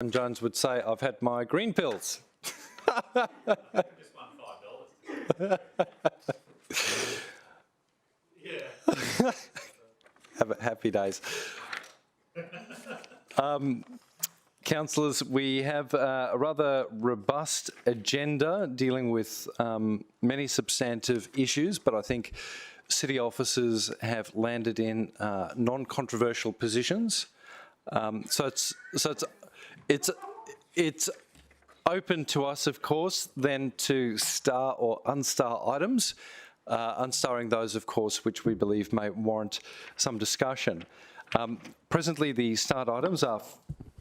And Jones would say, I've had my green pills. Just won $5. Yeah. Happy days. Councillors, we have a rather robust agenda dealing with many substantive issues, but I think city officers have landed in non-controversial positions. So it's open to us, of course, then to star or unstar items, unstarring those, of course, which we believe may warrant some discussion. Presently, the starred items are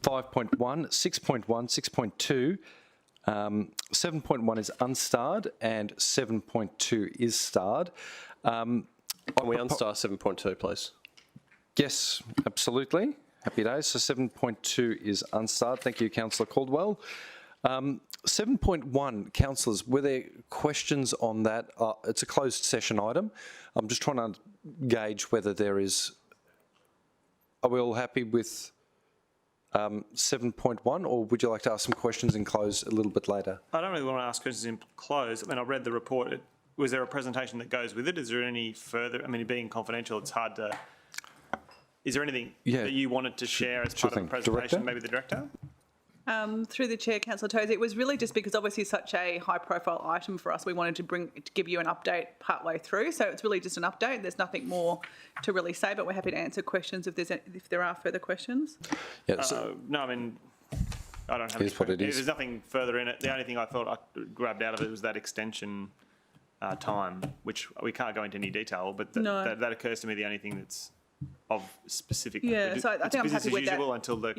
5.1, 6.1, 6.2, 7.1 is unstarred and 7.2 is starred. Can we unstar 7.2, please? Yes, absolutely. Happy days. So 7.2 is unstarred. Thank you, Councillor Caldwell. 7.1, councillors, were there questions on that? It's a closed session item. I'm just trying to gauge whether there is. Are we all happy with 7.1, or would you like to ask some questions in close a little bit later? I don't really want to ask questions in close. I mean, I read the report. Was there a presentation that goes with it? Is there any further? I mean, being confidential, it's hard to. Is there anything that you wanted to share as part of the presentation? Director? Maybe the director? Through the chair, Councillor Tozer, it was really just because obviously such a high-profile item for us, we wanted to give you an update partway through. So it's really just an update. There's nothing more to really say, but we're happy to answer questions if there are further questions. Yeah, so No, I mean, I don't have. Here's what it is. There's nothing further in it. The only thing I thought I grabbed out of it was that extension time, which we can't go into any detail, but that occurs to me the only thing that's of specific. Yeah, so I think I'm happy with that. Until the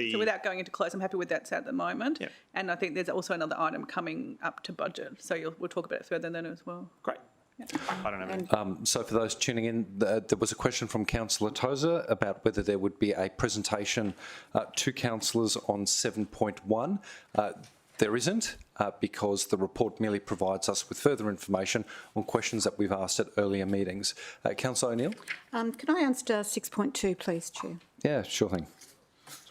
so without going into close, I'm happy with that at the moment. Yeah. And I think there's also another item coming up to budget, so we'll talk about it further then as well. Great. Yeah. I don't know. so for those tuning in, there was a question from Councillor Tozer about whether there would be a presentation to councillors on 7.1. There isn't, because the report merely provides us with further information on questions that we've asked at earlier meetings. Councillor O'Neill? Can I unstar 6.2, please, Chair? Yeah, sure thing.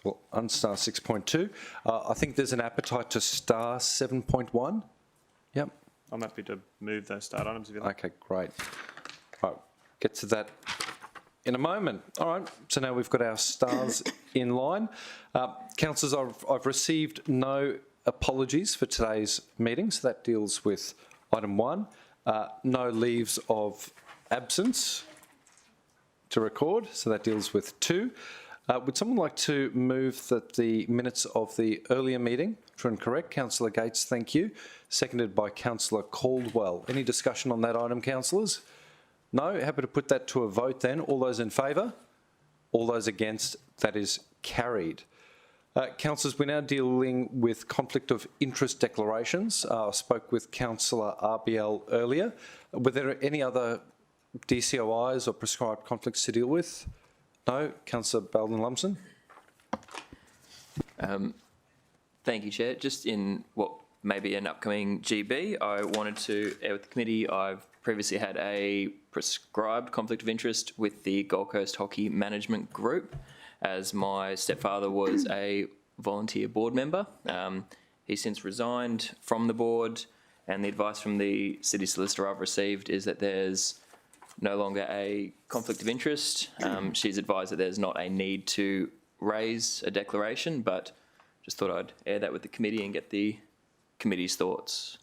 Well, unstar 6.2. I think there's an appetite to star 7.1. Yep. I'm happy to move those start items if you like. Okay, great. Right, get to that in a moment. All right, so now we've got our stars in line. Councillors, I've received no apologies for today's meeting, so that deals with item 1. No leaves of absence to record, so that deals with 2. Would someone like to move that the minutes of the earlier meeting, true and correct? Councillor Gates, thank you. Seconded by Councillor Caldwell. Any discussion on that item, councillors? No? Happy to put that to a vote then. All those in favour? All those against? That is carried. Councillors, we're now dealing with conflict of interest declarations. I spoke with Councillor RBL earlier. Were there any other DCOIs or prescribed conflicts to deal with? No. Councillor Belden-Lumsden. Thank you, Chair. Just in what may be an upcoming GB, I wanted to air with the committee. I've previously had a prescribed conflict of interest with the Gold Coast Hockey Management Group, as my stepfather was a volunteer board member. He's since resigned from the board, and the advice from the city solicitor I've received is that there's no longer a conflict of interest. She's advised that there's not a need to raise a declaration, but just thought I'd air that with the committee and get the committee's thoughts.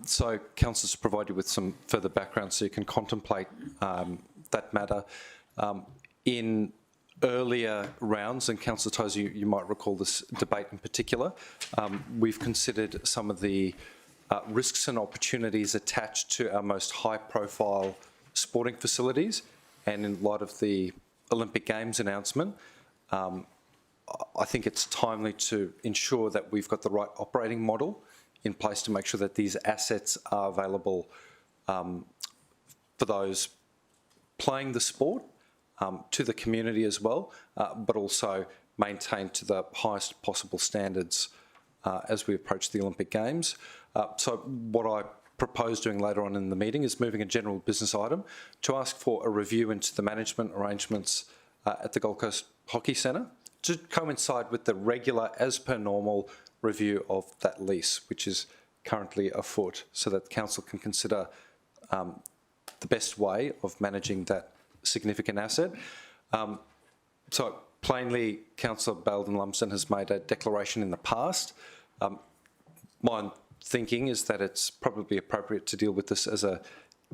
So councillors provide you with some further background so you can contemplate that matter. In earlier rounds, and Councillor Tozer, you might recall this debate in particular, we've considered some of the risks and opportunities attached to our most high-profile sporting facilities, and in light of the Olympic Games announcement, I think it's timely to ensure that we've got the right operating model in place to make sure that these assets are available for those playing the sport, to the community as well, but also maintained to the highest possible standards as we approach the Olympic Games. So what I propose doing later on in the meeting is moving a general business item to ask for a review into the management arrangements at the Gold Coast Hockey Centre, to coincide with the regular, as per normal, review of that lease, which is currently afoot, so that council can consider the best way of managing that significant asset. So plainly, Councillor Belden Lumsden has made a declaration in the past. My thinking is that it's probably appropriate to deal with this as a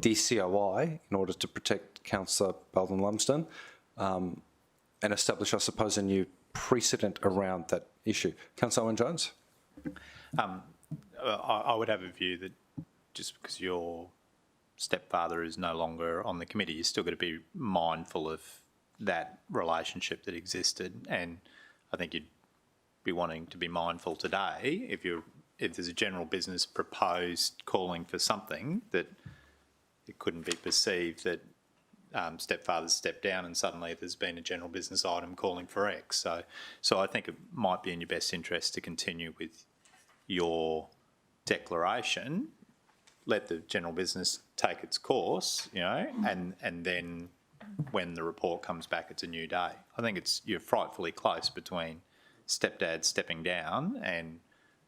DCOI in order to protect Councillor Belden Lumsden and establish, I suppose, a new precedent around that issue. Councillor Owen-Jones? I would have a view that just because your stepfather is no longer on the committee, you're still got to be mindful of that relationship that existed, and I think you'd be wanting to be mindful today if there's a general business proposed calling for something, that it couldn't be perceived that stepfather's stepped down and suddenly there's been a general business item calling for X. So I think it might be in your best interest to continue with your declaration, let the general business take its course, and then when the report comes back, it's a new day. I think you're frightfully close between stepdad stepping down and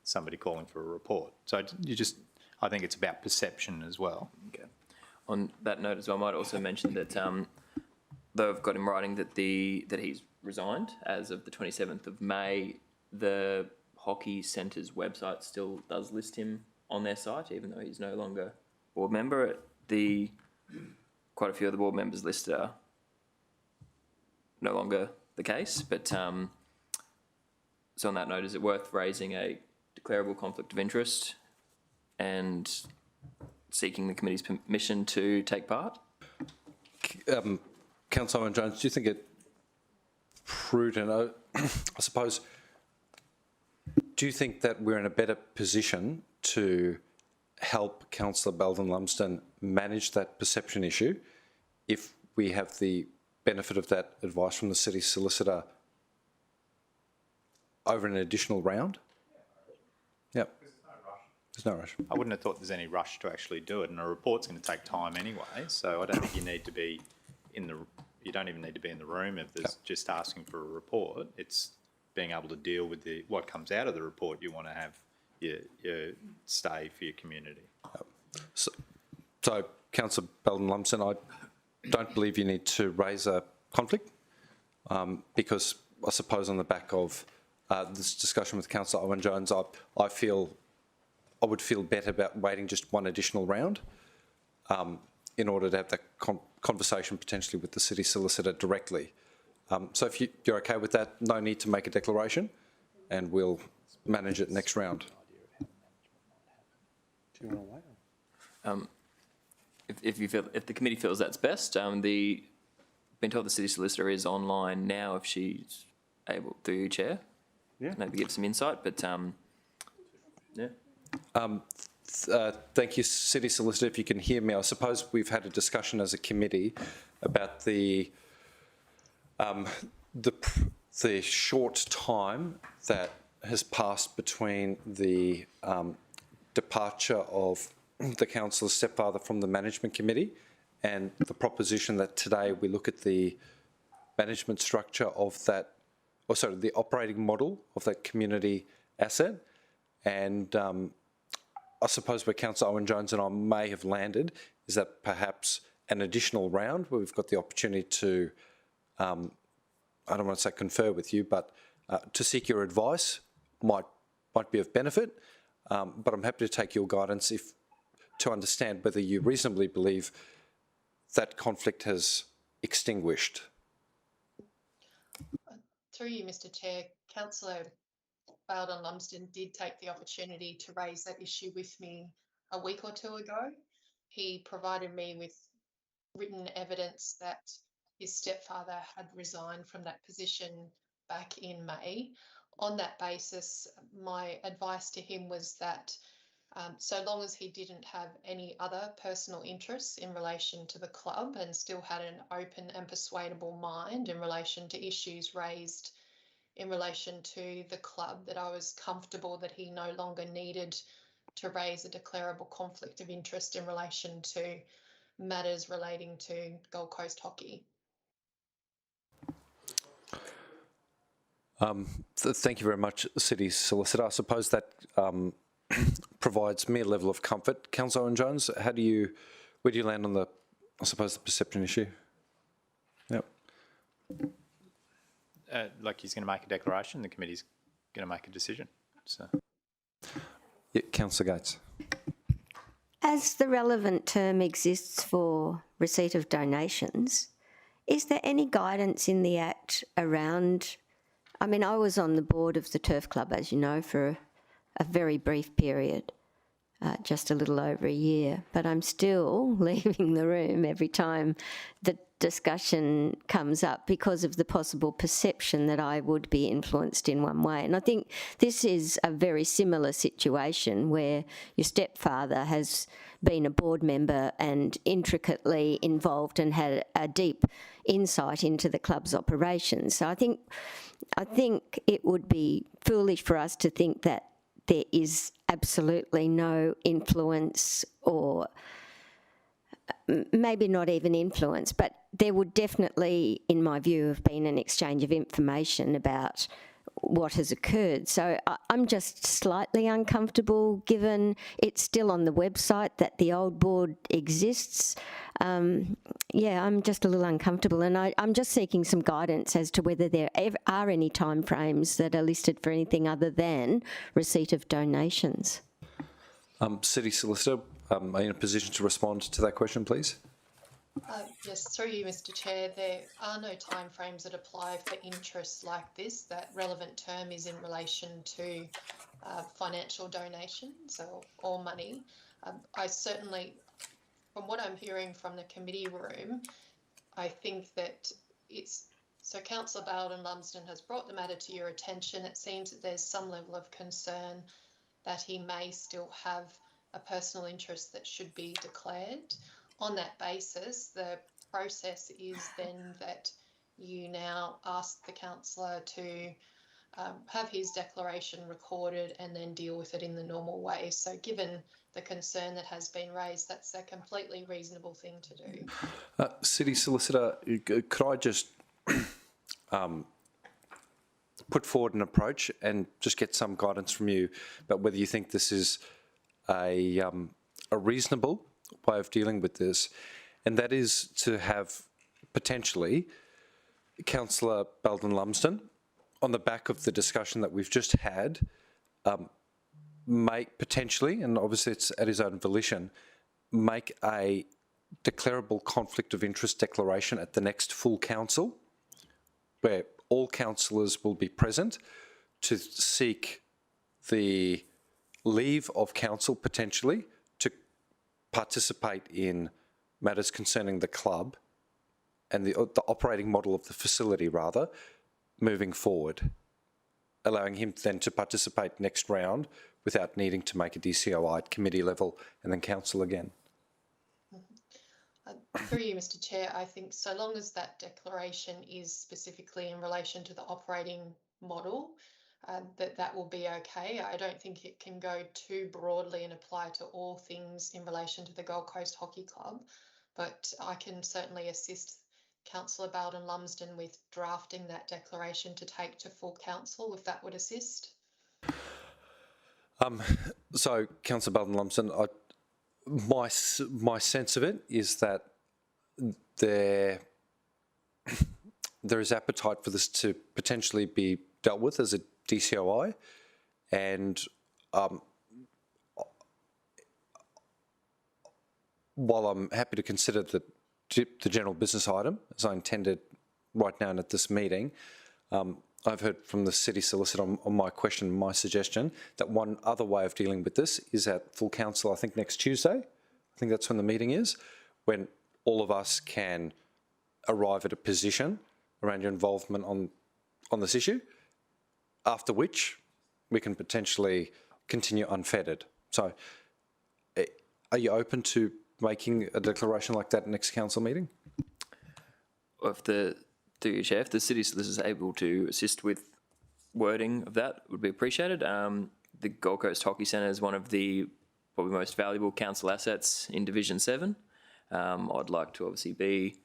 somebody calling for a report. So I think it's about perception as well. Okay. On that note as well, I might also mention that though I've got in writing that he's resigned as of the 27th of May, the Hockey Centre's website still does list him on their site, even though he's no longer board member. Quite a few of the board members listed are no longer the case, but so on that note, is it worth raising a declarable conflict of interest and seeking the committee's permission to take part? Councillor Owen-Jones, do you think it prudent, I suppose, do you think that we're in a better position to help Councillor Belden Lumsden manage that perception issue if we have the benefit of that advice from the city solicitor over an additional round? Yep. There's no rush. I wouldn't have thought there's any rush to actually do it, and a report's going to take time anyway, so I don't think you need to be you don't even need to be in the room if there's just asking for a report. It's being able to deal with what comes out of the report. You want to have your stay for your community. So Councillor Belden Lumsden, I don't believe you need to raise a conflict because I suppose on the back of this discussion with Councillor Owen-Jones, I would feel better about waiting just one additional round in order to have that conversation potentially with the city solicitor directly. So if you're okay with that, no need to make a declaration, and we'll manage it next round. Do you want to wait? If the committee feels that's best, been told the city solicitor is online now. If she's able to, Chair, maybe give some insight. But yeah. Thank you, City Solicitor. If you can hear me, I suppose we've had a discussion as a committee about the short time that has passed between the departure of the councillor's stepfather from the management committee and the proposition that today we look at the management structure of that, the operating model of that community asset. And I suppose where Councillor Owen-Jones and I may have landed is that perhaps an additional round where we've got the opportunity to, I don't want to say confer with you, but to seek your advice might be of benefit. But I'm happy to take your guidance to understand whether you reasonably believe that conflict has extinguished. Through you, Mr Chair, Councillor Belden Lumsden did take the opportunity to raise that issue with me a week or two ago. He provided me with written evidence that his stepfather had resigned from that position back in May. On that basis, my advice to him was that so long as he didn't have any other personal interests in relation to the club and still had an open and persuadable mind in relation to issues raised in relation to the club, that I was comfortable that he no longer needed to raise a declarable conflict of interest in relation to matters relating to Gold Coast Hockey. Thank you very much, City Solicitor. I suppose that provides me a level of comfort. Councillor Owen Jones, where do you land on the perception issue? Yep. Like he's going to make a declaration, the committee's going to make a decision. So. Yeah, Councillor Gates. As the relevant term exists for receipt of donations, is there any guidance in the Act around, I mean, I was on the board of the Turf Club, as you know, for a very brief period, just a little over a year, but I'm still leaving the room every time the discussion comes up because of the possible perception that I would be influenced in one way. And I think this is a very similar situation where your stepfather has been a board member and intricately involved and had a deep insight into the club's operations. So I think it would be foolish for us to think that there is absolutely no influence, or maybe not even influence, but there would definitely, in my view, have been an exchange of information about what has occurred. So I'm just slightly uncomfortable, given it's still on the website that the old board exists. Yeah, I'm just a little uncomfortable, and I'm just seeking some guidance as to whether there are any timeframes that are listed for anything other than receipt of donations. City Solicitor, are you in a position to respond to that question, please? Yes, through you, Mr. Chair. There are no timeframes that apply for interests like this. That relevant term is in relation to financial donations or money. I certainly, from what I'm hearing from the committee room, I think that so Councillor Bowden Lumsden has brought the matter to your attention. It seems that there's some level of concern that he may still have a personal interest that should be declared. On that basis, the process is then that you now ask the councillor to have his declaration recorded and then deal with it in the normal way. So given the concern that has been raised, that's a completely reasonable thing to do. City Solicitor, could I just put forward an approach and just get some guidance from you about whether you think this is a reasonable way of dealing with this, and that is to have potentially Councillor Bowden Lumsden, on the back of the discussion that we've just had, make potentially, and obviously it's at his own volition, make a declarable conflict of interest declaration at the next full council, where all councillors will be present to seek the leave of council potentially to participate in matters concerning the club and the operating model of the facility, rather, moving forward, allowing him then to participate next round without needing to make a DCOI at committee level and then council again. Through you, Mr. Chair, I think so long as that declaration is specifically in relation to the operating model, that will be okay. I don't think it can go too broadly and apply to all things in relation to the Gold Coast Hockey Club, but I can certainly assist Councillor Bowden Lumsden with drafting that declaration to take to full council, if that would assist. So, Councillor Bowden Lumsden, my sense of it is that there is appetite for this to potentially be dealt with as a DCOI, and while I'm happy to consider the general business item, as I intended right now and at this meeting, I've heard from the City Solicitor on my question, my suggestion, that one other way of dealing with this is at full council, I think next Tuesday. I think that's when the meeting is, when all of us can arrive at a position around your involvement on this issue, after which we can potentially continue unfettered. So are you open to making a declaration like that next council meeting? Through you, Chair, if the City Solicitor is able to assist with wording of that, would be appreciated. The Gold Coast Hockey Centre is one of the probably most valuable council assets in Division 7. I'd like to obviously be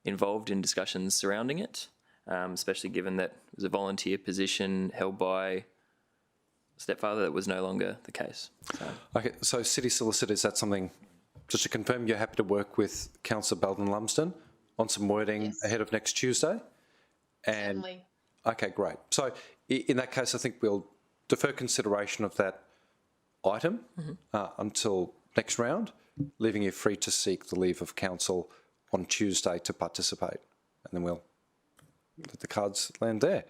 involved in discussions surrounding it. especially given that it was a volunteer position held by stepfather that was no longer the case. So. Okay, so City Solicitor, is that something, just to confirm, you're happy to work with Councillor Belden Lumsden on some wording Yes. ahead of next Tuesday? And Certainly. okay, great. So in that case, I think we'll defer consideration of that item until next round, leaving you free to seek the leave of council on Tuesday to participate. And then we'll let the cards land there.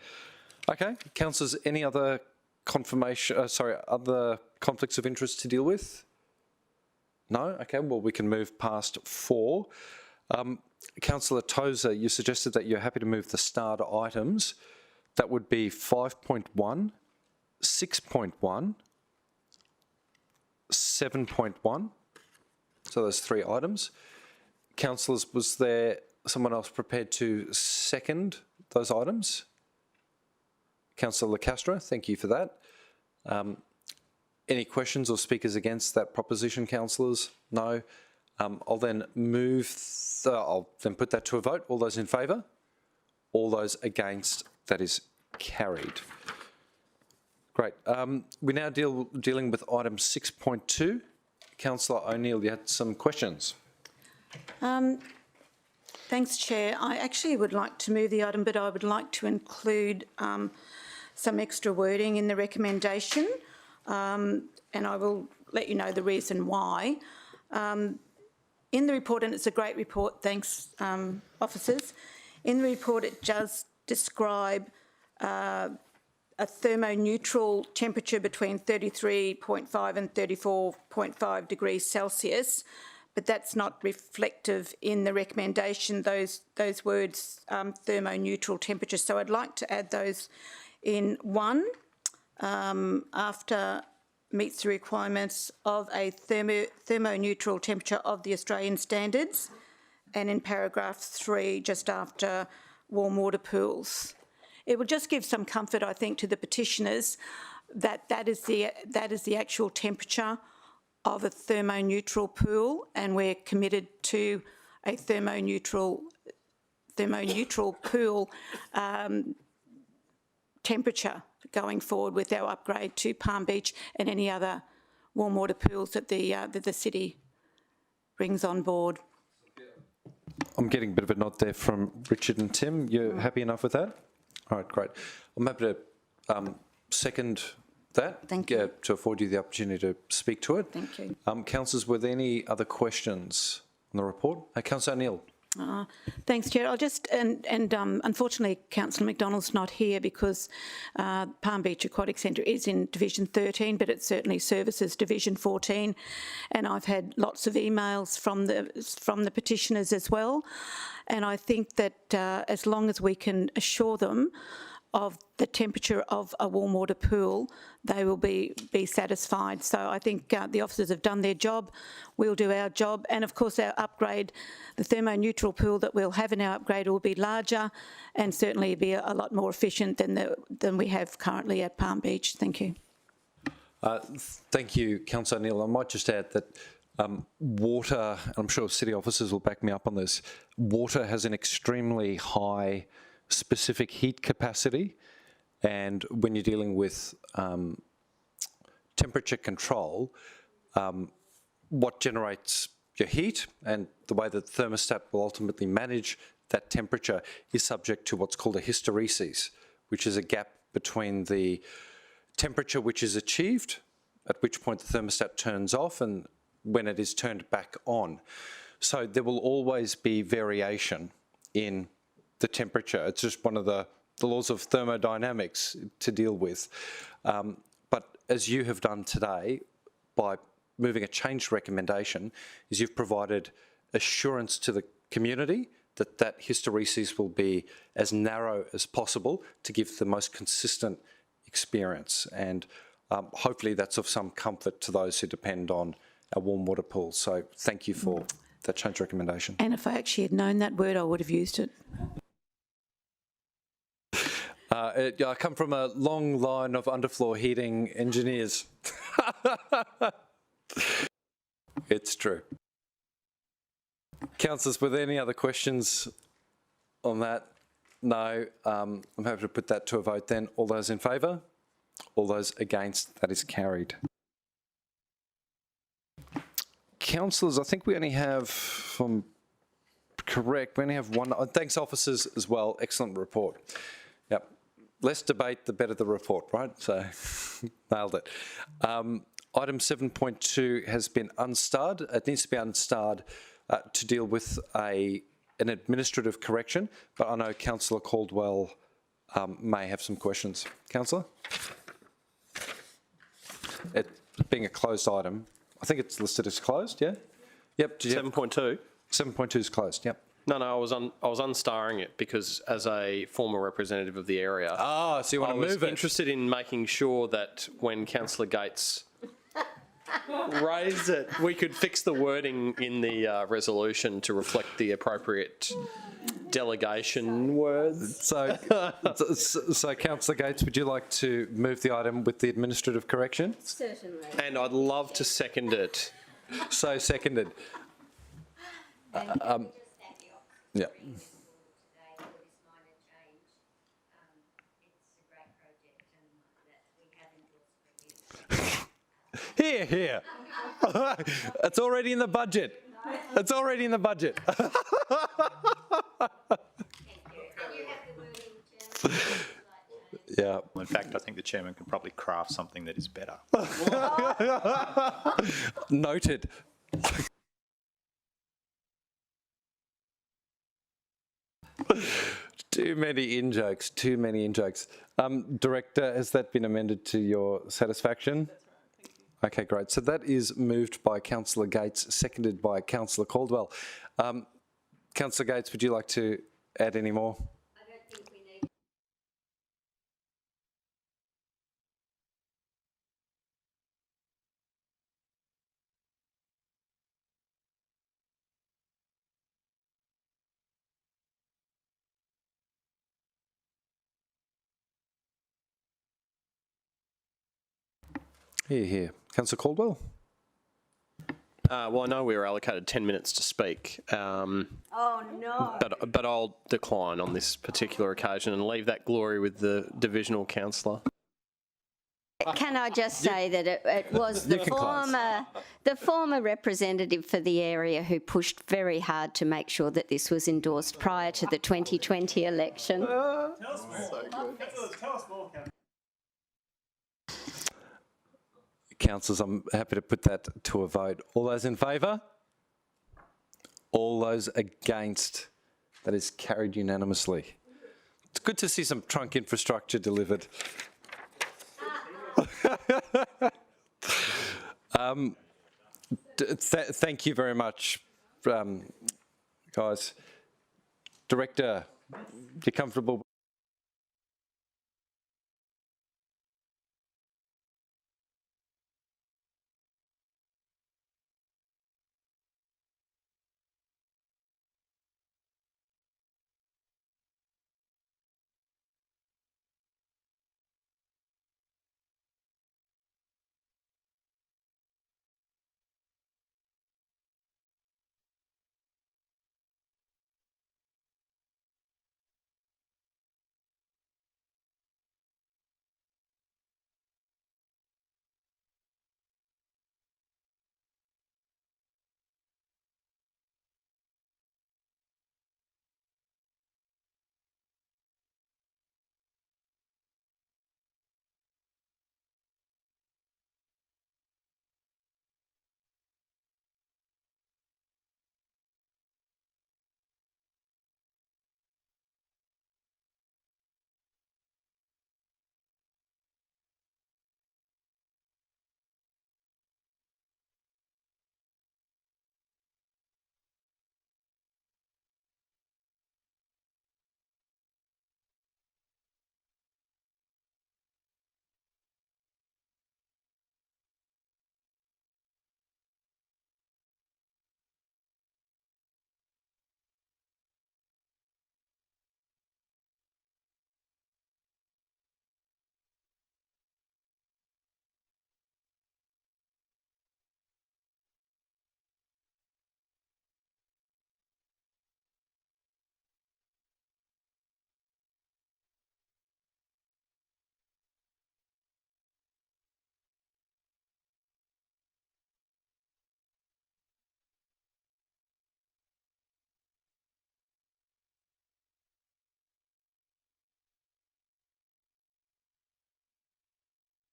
Okay, councillors, any other other conflicts of interest to deal with? No? Okay, well, we can move past 4. Councillor Tozer, you suggested that you're happy to move the starred items. That would be 5.1, 6.1, 7.1. So those 3 items. Councillors, was there someone else prepared to second those items? Councillor Castro, thank you for that. Any questions or speakers against that proposition, councillors? No. I'll then I'll then put that to a vote. All those in favour? All those against? That is carried. Great. We're now dealing with item 6.2. Councillor O'Neill, you had some questions. Thanks, Chair. I actually would like to move the item, but I would like to include some extra wording in the recommendation, and I will let you know the reason why. In the report, and it's a great report, thanks, officers. In the report, it does describe a thermoneutral temperature between 33.5 and 34.5 degrees Celsius, but that's not reflective in the recommendation, those words, thermoneutral temperature. So I'd like to add those in 1, after meets the requirements of a thermoneutral temperature of the Australian standards, and in paragraph 3, just after warm water pools. It will just give some comfort, I think, to the petitioners that is the actual temperature of a thermoneutral pool, and we're committed to a thermoneutral pool temperature going forward with our upgrade to Palm Beach and any other warm water pools that the city brings on board. I'm getting a bit of a nod there from Richard and Tim. You're happy enough with that? All right, great. I'm happy to second that. Thank you. To afford you the opportunity to speak to it. Thank you. Councillors, were there any other questions on the report? Councillor O'Neill. Thanks, Chair. I'll just, unfortunately, Councillor McDonald's not here because Palm Beach Aquatic Centre is in Division 13, but it certainly services Division 14. And I've had lots of emails from the petitioners as well. And I think that as long as we can assure them of the temperature of a warm water pool, they will be satisfied. So I think the officers have done their job, we'll do our job, and of course our upgrade, the thermoneutral pool that we'll have in our upgrade will be larger and certainly be a lot more efficient than we have currently at Palm Beach. Thank you. Thank you, Councillor O'Neill. I might just add that water, I'm sure city officers will back me up on this, water has an extremely high specific heat capacity, and when you're dealing with temperature control, what generates your heat and the way that the thermostat will ultimately manage that temperature is subject to what's called a hysteresis, which is a gap between the temperature which is achieved, at which point the thermostat turns off, and when it is turned back on. So there will always be variation in the temperature. It's just one of the laws of thermodynamics to deal with. But as you have done today, by moving a changed recommendation, is you've provided assurance to the community that that hysteresis will be as narrow as possible to give the most consistent experience. And hopefully that's of some comfort to those who depend on our warm water pools. So thank you for that change recommendation. And if I actually had known that word, I would have used it. I come from a long line of underfloor heating engineers. It's true. Councillors, were there any other questions on that? No. I'm happy to put that to a vote then. All those in favour? All those against? That is carried. Councillors, I think we only have, if I'm correct, we only have one. Thanks, officers, as well. Excellent report. Yep. Less debate, the better the report, right? So, nailed it. Item 7.2 has been unstarred. It needs to be unstarred to deal with an administrative correction, but I know Councillor Caldwell may have some questions. Councillor? It being a closed item, I think it's listed as closed, yeah? Yep. 7.2? 7.2 is closed, yep. No, I was unstarring it because as a former representative of the area, So you want to move I it? was interested in making sure that when Councillor Gates raised it, we could fix the wording in the resolution to reflect the appropriate delegation words. So Councillor Gates, would you like to move the item with the administrative correction? Certainly. And I'd love to second it. So seconded. Yeah. Here, here. It's already in the budget. It's already in the budget. Yeah. In fact, I think the chairman can probably craft something that is better. Noted. Too many in-jokes, too many in-jokes. Director, has that been amended to your satisfaction? Okay, great. So that is moved by Councillor Gates, seconded by Councillor Caldwell. Councillor Gates, would you like to add any more? I don't think we need. Here, here. Councillor Caldwell? Well, I know we were allocated 10 minutes to speak, Oh, no. but I'll decline on this particular occasion and leave that glory with the divisional councillor. Can I just say that it was the former representative for the area who pushed very hard to make sure that this was endorsed prior to the 2020 election. Councillors, I'm happy to put that to a vote. All those in favour? All those against? That is carried unanimously. It's good to see some trunk infrastructure delivered. Thank you very much, guys. Director, you comfortable?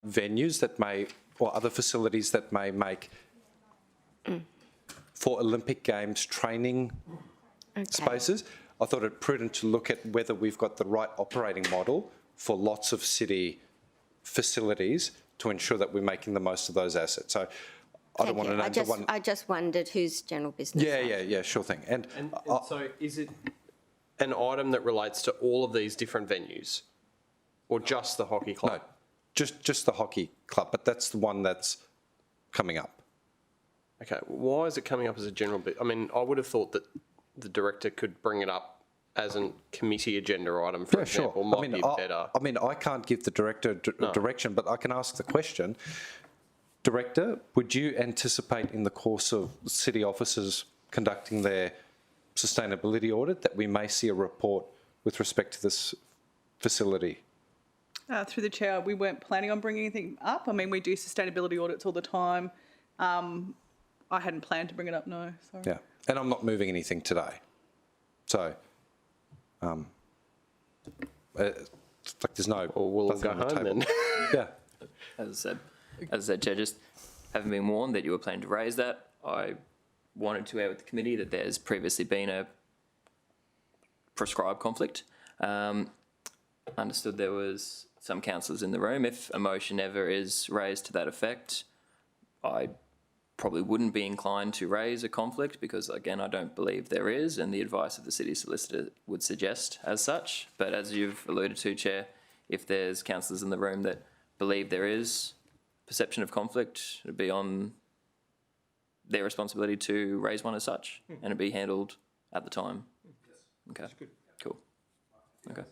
venues that may, or other facilities that may make for Olympic Games training spaces, I thought it prudent to look at whether we've got the right operating model for lots of city facilities to ensure that we're making the most of those assets. So I don't want to name the one. I just wondered whose general business. Yeah, sure thing. And So is it an item that relates to all of these different venues or just the hockey club? no, just the hockey club, but that's the one that's coming up. Okay, why is it coming up as a general bit? I mean, I would have thought that the director could bring it up as a committee agenda item, for example, might be better. I mean, I can't give the director direction, but I can ask the question. Director, would you anticipate in the course of city officers conducting their sustainability audit that we may see a report with respect to this facility? Through the chair, we weren't planning on bringing anything up. I mean, we do sustainability audits all the time. I hadn't planned to bring it up, no, sorry. Yeah, and I'm not moving anything today. So, it's like there's no... Or we'll nothing go on the home table. then. Yeah. As I said, Chair, just having been warned that you were planning to raise that, I wanted to air with the committee that there's previously been a prescribed conflict. Understood there was some councillors in the room. If a motion ever is raised to that effect, I probably wouldn't be inclined to raise a conflict because, again, I don't believe there is, and the advice of the city solicitor would suggest as such. But as you've alluded to, Chair, if there's councillors in the room that believe there is perception of conflict, it'd be on their responsibility to raise one as such, and it'd be handled at the time. Okay, cool. Okay.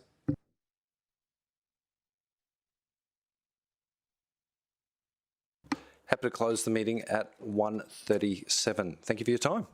Happy to close the meeting at 1:37. Thank you for your time.